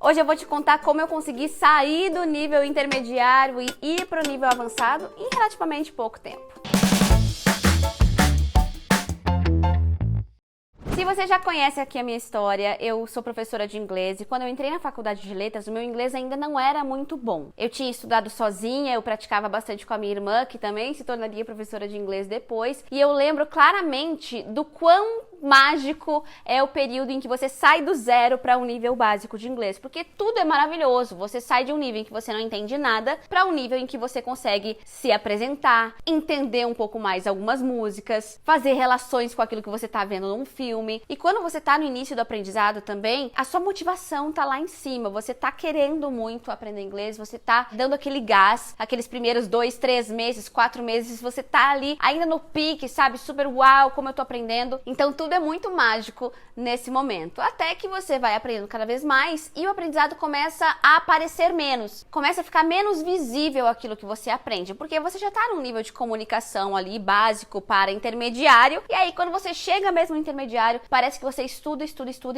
Hoje eu vou te contar como eu consegui sair do nível intermediário e ir para o nível avançado em relativamente pouco tempo. Se você já conhece aqui a minha história, eu sou professora de inglês e quando eu entrei na faculdade de letras, o meu inglês ainda não era muito bom. Eu tinha estudado sozinha, eu praticava bastante com a minha irmã, que também se tornaria professora de inglês depois, e eu lembro claramente do quão mágico é o período em que você sai do zero para um nível básico de inglês, porque tudo é maravilhoso. Você sai de um nível em que você não entende nada para um nível em que você consegue se apresentar, entender um pouco mais algumas músicas, fazer relações com aquilo que você está vendo num filme. E quando você está no início do aprendizado também, a sua motivação tá lá em cima. Você tá querendo muito aprender inglês, você tá dando aquele gás, aqueles primeiros 2, 3 meses, 4 meses, você tá ali ainda no pique, sabe? Super uau, como eu tô aprendendo. Então tudo é muito mágico nesse momento. Até que você vai aprendendo cada vez mais e o aprendizado começa a aparecer menos. Começa a ficar menos visível aquilo que você aprende, porque você já tá num nível de comunicação ali básico para intermediário. E aí quando você chega mesmo no intermediário, parece que você estuda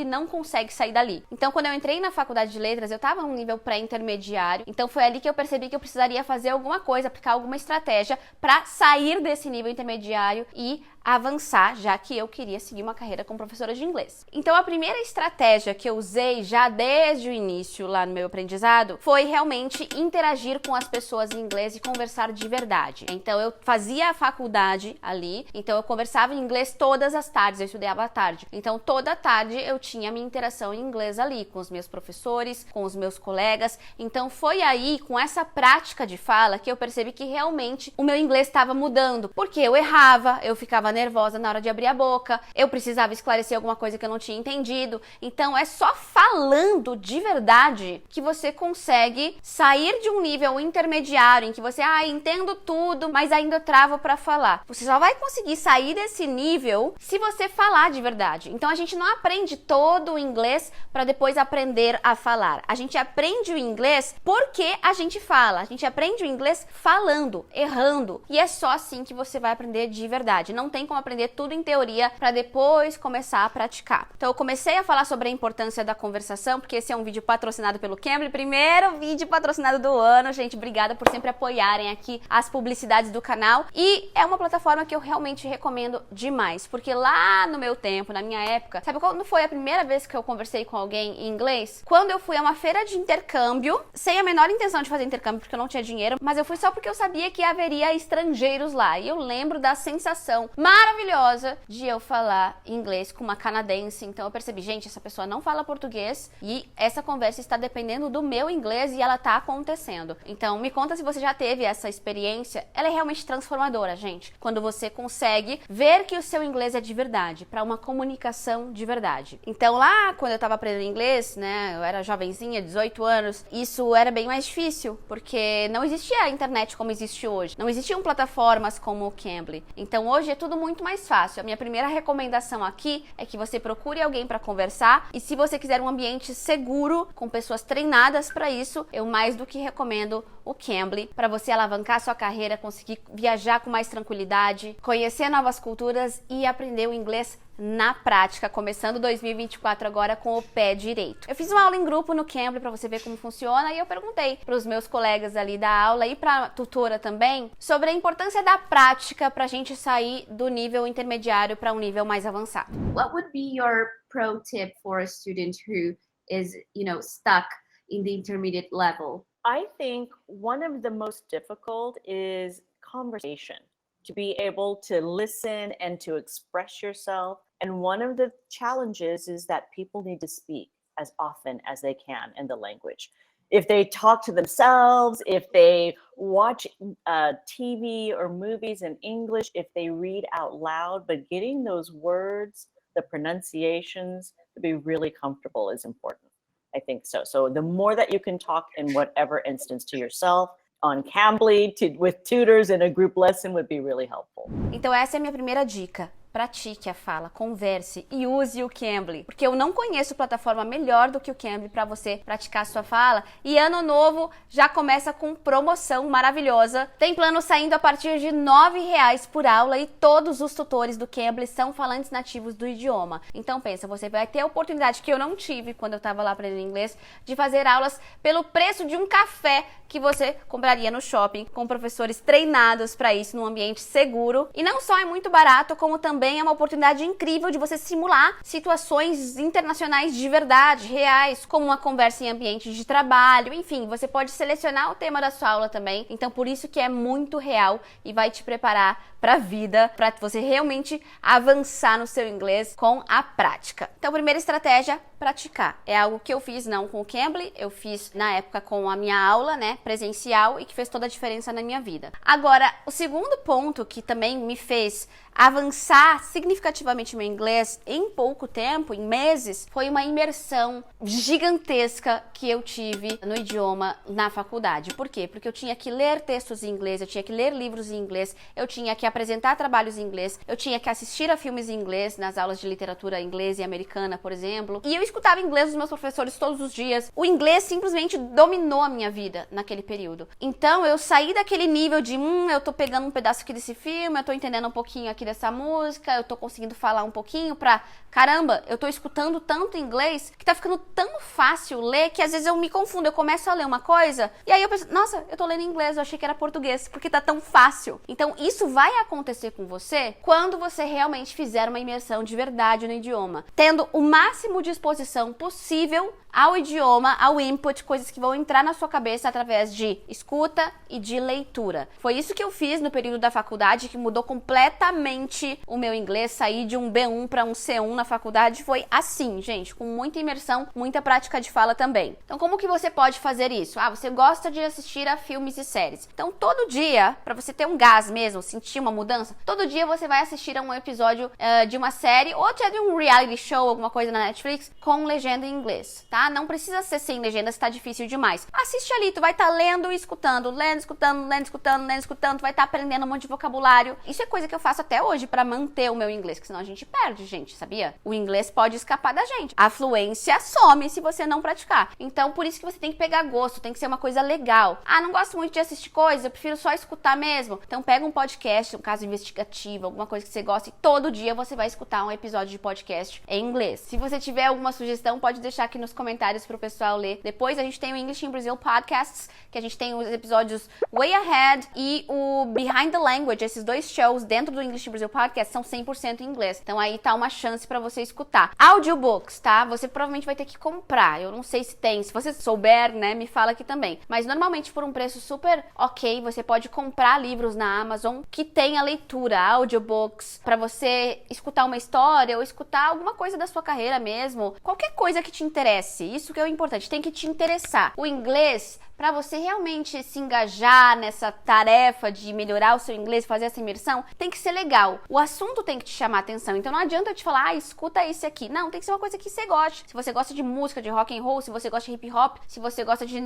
e não consegue sair dali. Então, quando eu entrei na faculdade de letras, eu tava num nível pré-intermediário. Então, foi ali que eu percebi que eu precisaria fazer alguma coisa, aplicar alguma estratégia para sair desse nível intermediário e avançar, já que eu queria seguir uma carreira como professora de inglês. Então, a primeira estratégia que eu usei já desde o início lá no meu aprendizado foi realmente interagir com as pessoas em inglês e conversar de verdade. Então, eu fazia a faculdade ali, então eu conversava em inglês todas as tardes, eu estudava à tarde. Então, toda tarde eu tinha minha interação em inglês ali, com os meus professores, com os meus colegas. Então, foi aí, com essa prática de fala, que eu percebi que realmente o meu inglês estava mudando. Porque eu errava, eu ficava nervosa na hora de abrir a boca, eu precisava esclarecer alguma coisa que eu não tinha entendido. Então, é só falando de verdade que você consegue sair de um nível intermediário, em que você, entendo tudo, mas ainda travo para falar. Você só vai conseguir sair desse nível se você falar de verdade. Então a gente não aprende todo o inglês para depois aprender a falar. A gente aprende o inglês porque a gente fala. A gente aprende o inglês falando, errando. E é só assim que você vai aprender de verdade. Não tem como aprender tudo em teoria para depois começar a praticar. Então eu comecei a falar sobre a importância da conversação, porque esse é um vídeo patrocinado pelo Cambly. Primeiro vídeo patrocinado do ano, gente. Obrigada por sempre apoiarem aqui as publicidades do canal. E é uma plataforma que eu realmente recomendo demais, porque lá no meu tempo, na minha época, sabe quando foi a primeira vez que eu conversei com alguém em inglês? Quando eu fui a uma feira de intercâmbio, sem a menor intenção de fazer intercâmbio, porque eu não tinha dinheiro, mas eu fui só porque eu sabia que haveria estrangeiros lá. E eu lembro da sensação maravilhosa de eu falar inglês com uma canadense. Então eu percebi, gente, essa pessoa não fala português e essa conversa está dependendo do meu inglês e ela tá acontecendo. Então me conta se você já teve essa experiência. Ela é realmente transformadora, gente. Quando você consegue ver que o seu inglês é de verdade, para uma comunicação de verdade. Então lá, quando eu tava aprendendo inglês, né, eu era jovenzinha, 18 anos, isso era bem mais difícil, porque não existia a internet como existe hoje. Não existiam plataformas como o Cambly. Então hoje é tudo muito mais fácil. A minha primeira recomendação aqui é que você procure alguém para conversar e se você quiser um ambiente seguro, com pessoas treinadas para isso, eu mais do que recomendo o Cambly, para você alavancar sua carreira, conseguir viajar com mais tranquilidade, conhecer novas culturas e aprender o inglês na prática, começando 2024 agora com o pé direito. Eu fiz uma aula em grupo no Cambly para você ver como funciona e eu perguntei para os meus colegas ali da aula e para a tutora também sobre a importância da prática para a gente sair do nível intermediário para um nível mais avançado. What would be your pro tip for a student who is, stuck in the intermediate level? I think one of the most difficult is conversation, to be able to listen and to express yourself. And one of the challenges is that people need to speak as often as they can in the language. If they talk to themselves, if they watch TV or movies in English, if they read out loud, but getting those words, the pronunciations, to be really comfortable is important. I think so. So the more that you can talk in whatever instance to yourself, on Cambly, with tutors in a group lesson would be really helpful. Então essa é a minha primeira dica. pratique a fala, converse e use o Cambly, porque eu não conheço plataforma melhor do que o Cambly para você praticar a sua fala. E ano novo já começa com promoção maravilhosa. Tem plano saindo a partir de R$ 9,00 por aula e todos os tutores do Cambly são falantes nativos do idioma. Então pensa, você vai ter a oportunidade que eu não tive quando eu estava lá aprendendo inglês, de fazer aulas pelo preço de um café que você compraria no shopping, com professores treinados para isso, num ambiente seguro. E não só é muito barato, como também é uma oportunidade incrível de você simular situações internacionais de verdade, reais, como uma conversa em ambiente de trabalho, enfim, você pode selecionar o tema da sua aula também. Então por isso que é muito real e vai te preparar para a vida, para você realmente avançar no seu inglês com a prática. Então, primeira estratégia, praticar. É algo que eu fiz não com o Cambly, eu fiz na época com a minha aula, né, presencial, e que fez toda a diferença na minha vida. Agora, o segundo ponto que também me fez avançar significativamente meu inglês em pouco tempo, em meses, foi uma imersão gigantesca que eu tive no idioma na faculdade. Por quê? Porque eu tinha que ler textos em inglês, eu tinha que ler livros em inglês, eu tinha que apresentar trabalhos em inglês, eu tinha que assistir a filmes em inglês, nas aulas de literatura inglesa e americana, por exemplo. E eu escutava inglês dos meus professores todos os dias. O inglês simplesmente dominou a minha vida naquele período. Então eu saí daquele nível de eu tô pegando um pedaço aqui desse filme, eu tô entendendo um pouquinho aqui dessa música, eu tô conseguindo falar um pouquinho pra... Caramba, eu tô escutando tanto inglês que tá ficando tão fácil ler que às vezes eu me confundo, eu começo a ler uma coisa e aí eu penso, nossa, eu tô lendo inglês, eu achei que era português, porque tá tão fácil. Então isso vai acontecer com você quando você realmente fizer uma imersão de verdade no idioma, tendo o máximo de exposição possível ao idioma, ao input, coisas que vão entrar na sua cabeça através de escuta e de leitura. Foi isso que eu fiz no período da faculdade, que mudou completamente o meu inglês. Sair de um B1 para um C1 na faculdade foi assim, gente, com muita imersão, muita prática de fala também. Então, como que você pode fazer isso? Você gosta de assistir a filmes e séries. Então, todo dia, para você ter um gás mesmo, sentir uma mudança, todo dia você vai assistir a um episódio de uma série ou até de um reality show, alguma coisa na Netflix, com legenda em inglês, tá? Não precisa ser sem legenda se tá difícil demais. Assiste ali, tu vai estar lendo e escutando, lendo, escutando, lendo, escutando, lendo, escutando, tu vai estar aprendendo um monte de vocabulário. Isso é coisa que eu faço até hoje para manter o meu inglês, porque senão a gente perde, gente, sabia? O inglês pode escapar da gente. A fluência some se você não praticar. Então, por isso que você tem que pegar gosto, tem que ser uma coisa legal. Não gosto muito de assistir coisas, eu prefiro só escutar mesmo. Então, pega um podcast, um caso investigativo, alguma coisa que você gosta e todo dia você vai escutar um episódio de podcast em inglês. Se você tiver alguma sugestão, pode deixar aqui nos comentários pro pessoal ler. Depois a gente tem o English in Brazil Podcasts, que a gente tem os episódios Way Ahead e o Behind the Language. Esses dois shows dentro do English in Brazil Podcast são 100% em inglês. Então aí tá uma chance pra você escutar. Audiobooks, tá? Você provavelmente vai ter que comprar. Eu não sei se tem. Se você souber, né, me fala aqui também. Mas normalmente por um preço super ok, você pode comprar livros na Amazon que tem a leitura, audiobooks, pra você escutar uma história ou escutar alguma coisa da sua carreira mesmo. Qualquer coisa que te interesse. Isso que é o importante, tem que te interessar. O inglês, para você realmente se engajar nessa tarefa de melhorar o seu inglês, fazer essa imersão, tem que ser legal. O assunto tem que te chamar a atenção. Então não adianta eu te falar, escuta esse aqui. Não, tem que ser uma coisa que você goste. Se você gosta de música, de rock and roll, se você gosta de hip hop, se você gosta de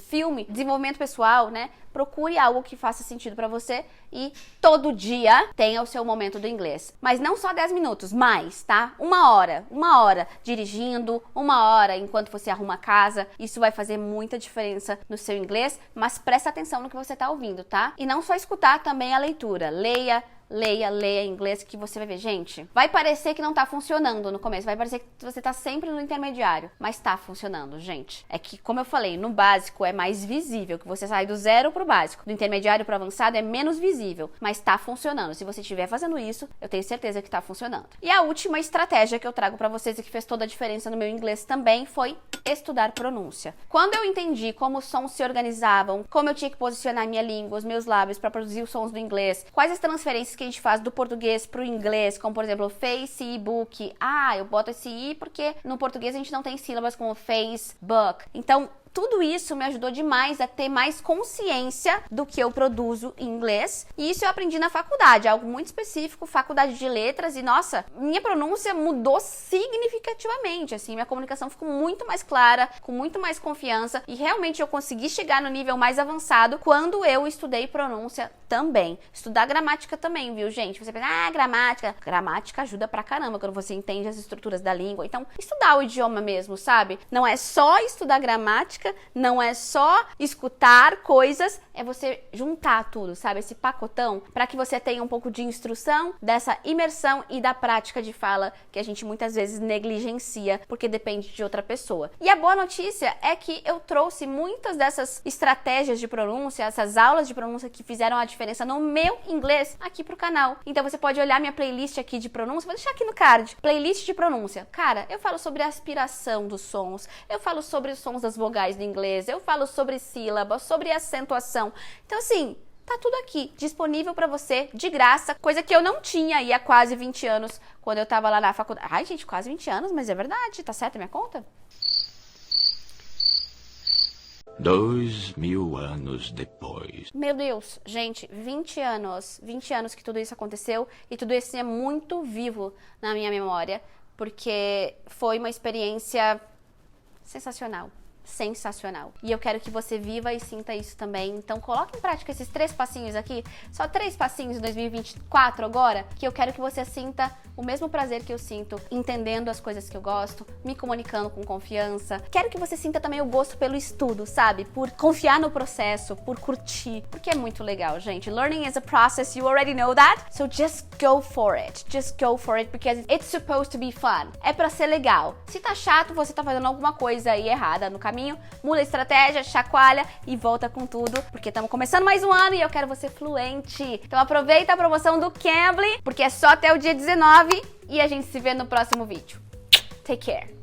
filme, desenvolvimento pessoal, né? Procure algo que faça sentido para você e todo dia tenha o seu momento do inglês. Mas não só 10 minutos, mais, tá? Uma hora dirigindo, uma hora enquanto você arruma a casa. Isso vai fazer muita diferença no seu inglês, mas presta atenção no que você tá ouvindo, tá? E não só escutar, também a leitura. Leia em inglês que você vai ver. Gente, vai parecer que não tá funcionando no começo, vai parecer que você tá sempre no intermediário, mas tá funcionando, gente. É que, como eu falei, no básico é mais visível, que você sai do zero pro básico. Do intermediário pro avançado é menos visível, mas tá funcionando. Se você estiver fazendo isso, eu tenho certeza que tá funcionando. E a última estratégia que eu trago pra vocês e que fez toda a diferença no meu inglês também foi estudar pronúncia. Quando eu entendi como os sons se organizavam, como eu tinha que posicionar minha língua, os meus lábios pra produzir os sons do inglês, quais as transferências que a gente faz do português pro inglês, como por exemplo face e book. Eu boto esse i porque no português a gente não tem sílabas como face, book. Então tudo isso me ajudou demais a ter mais consciência do que eu produzo em inglês. E isso eu aprendi na faculdade, algo muito específico, faculdade de letras. E nossa, minha pronúncia mudou significativamente, assim, minha comunicação ficou muito mais clara, com muito mais confiança. E realmente eu consegui chegar no nível mais avançado quando eu estudei pronúncia também. Estudar gramática também, viu, gente? Você pensa, gramática ajuda pra caramba quando você entende as estruturas da língua. Então, estudar o idioma mesmo, sabe? Não é só estudar gramática, não é só escutar coisas, é você juntar tudo, sabe? Esse pacotão, para que você tenha um pouco de instrução, dessa imersão e da prática de fala que a gente muitas vezes negligencia, porque depende de outra pessoa. E a boa notícia é que eu trouxe muitas dessas estratégias de pronúncia, essas aulas de pronúncia que fizeram a diferença no meu inglês aqui pro canal. Então você pode olhar minha playlist aqui de pronúncia, vou deixar aqui no card, playlist de pronúncia. Cara, eu falo sobre a aspiração dos sons, eu falo sobre os sons das vogais do inglês, eu falo sobre sílabas, sobre acentuação. Então assim, tá tudo aqui, disponível pra você, de graça, coisa que eu não tinha aí há quase 20 anos, quando eu tava lá na faculdade. Ai, gente, quase 20 anos, mas é verdade, tá certo a minha conta? 2000 anos depois. Meu Deus, gente, 20 anos que tudo isso aconteceu e tudo isso é muito vivo na minha memória, porque foi uma experiência sensacional. Sensacional. E eu quero que você viva e sinta isso também. Então coloque em prática esses 3 passinhos aqui, só 3 passinhos em 2024 agora, que eu quero que você sinta o mesmo prazer que eu sinto, entendendo as coisas que eu gosto, me comunicando com confiança. Quero que você sinta também o gosto pelo estudo, sabe? Por confiar no processo, por curtir, porque é muito legal, gente. Learning is a process, you already know that. So just go for it. Just go for it, because it's supposed to be fun. É pra ser legal. Se tá chato, você tá fazendo alguma coisa aí errada no caminho, muda a estratégia, chacoalha e volta com tudo, porque estamos começando mais um ano e eu quero você fluente. Então aproveita a promoção do Cambly, porque é só até o dia 19 e a gente se vê no próximo vídeo. Take care!